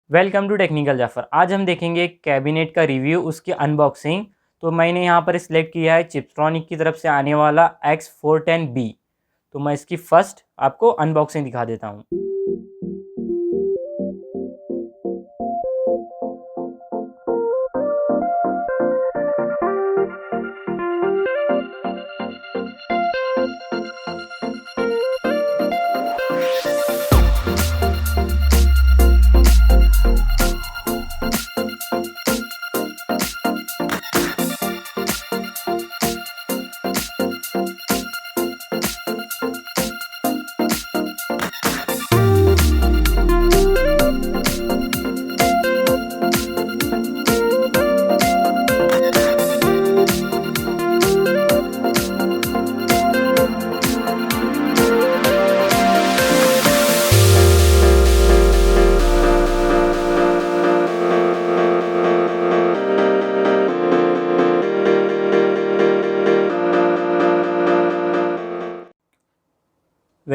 Welcome to technical Jafar. आज हम देखेंगे एक कैबिनेट का रिव्यू, उसकी अनबॉक्सिंग। तो मैंने यहाँ पर सिलेक्ट किया है चिप्सट्रॉनिक की तरफ से आने वाला X410B। तो मैं इसकी फर्स्ट आपको अनबॉक्सिंग दिखा देता हूँ।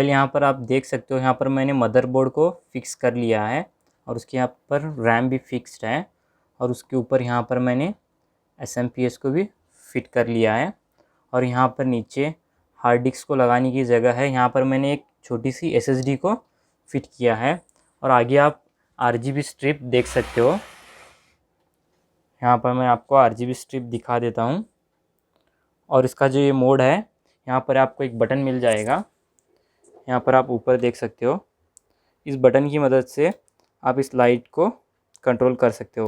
यहाँ पर आप देख सकते हो, यहाँ पर मैंने मदरबोर्ड को फिक्स कर लिया है और उसके यहाँ पर रैम भी फिक्स्ड है और उसके ऊपर यहाँ पर मैंने SMPS को भी फिट कर लिया है। और यहाँ पर नीचे हार्ड डिस्क को लगाने की जगह है। यहाँ पर मैंने एक छोटी सी SSD को फिट किया है और आगे आप RGB स्ट्रिप देख सकते हो। यहाँ पर मैं आपको RGB स्ट्रिप दिखा देता हूँ। और इसका जो ये मोड है, यहाँ पर आपको एक बटन मिल जाएगा। यहाँ पर आप ऊपर देख सकते हो, इस बटन की मदद से आप इस लाइट को कंट्रोल कर सकते हो।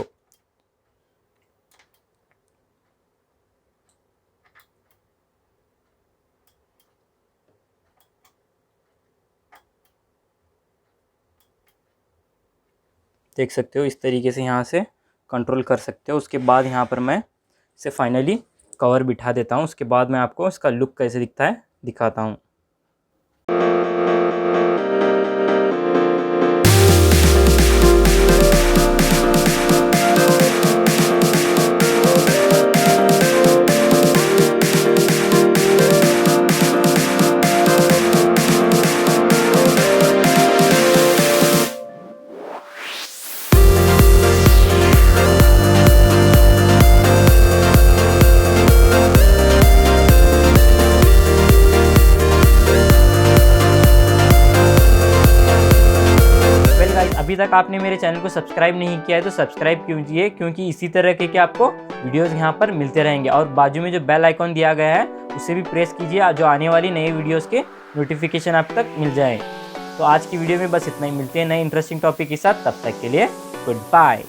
देख सकते हो, इस तरीके से यहाँ से कंट्रोल कर सकते हो। उसके बाद यहाँ पर मैं इसे फाइनली कवर बिठा देता हूँ। उसके बाद मैं आपको इसका लुक कैसे दिखता है दिखाता हूँ। अभी तक आपने मेरे चैनल को सब्सक्राइब नहीं किया है तो सब्सक्राइब कीजिए, क्योंकि इसी तरह के आपको वीडियोस यहाँ पर मिलते रहेंगे। और बाजू में जो बेल आइकॉन दिया गया है उसे भी प्रेस कीजिए, जो आने वाली नए वीडियोस के नोटिफिकेशन आप तक मिल जाए। तो आज की वीडियो में बस इतना ही। मिलते हैं नए इंटरेस्टिंग टॉपिक के साथ, तब तक के लिए गुड बाय।